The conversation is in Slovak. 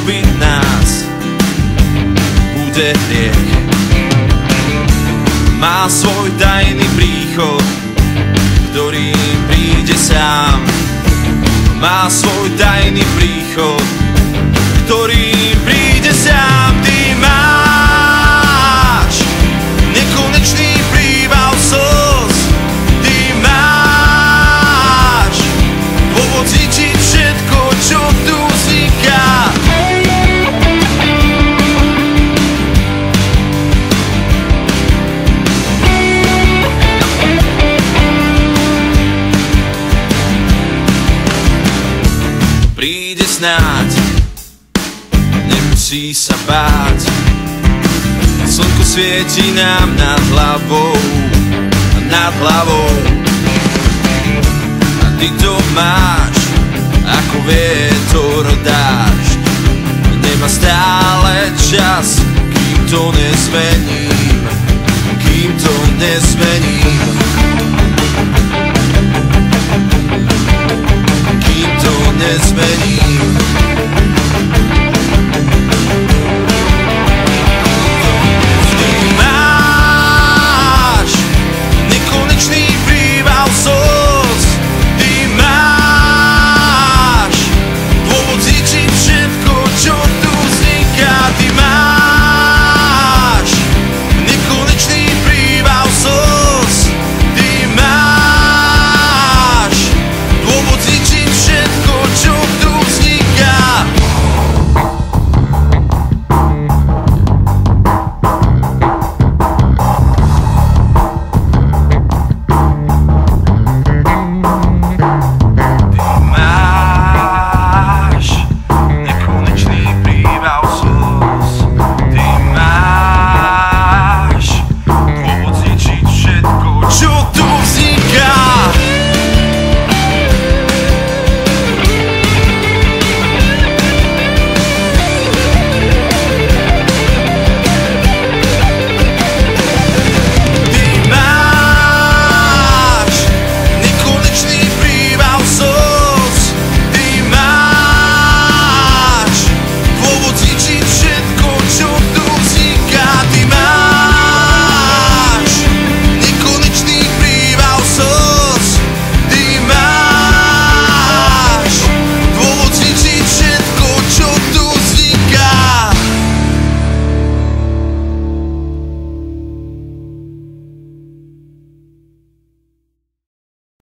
urobiť nás bude hriech. Má svoj tajný príchod, ktorý príde sám. Má svoj tajný príchod, ktorý príde sám. Ty máš nekonečný príval slz. Ty máš dôvod cítiť všetko, čo tu vzniká. Príde snáď, nemusí sa báť. Slnko svieti nám nad hlavou, nad hlavou. A ty to máš, ako vietor dážď. Nemá stále čas, kým to nezmením, kým to nezmením. Kým to nezmením.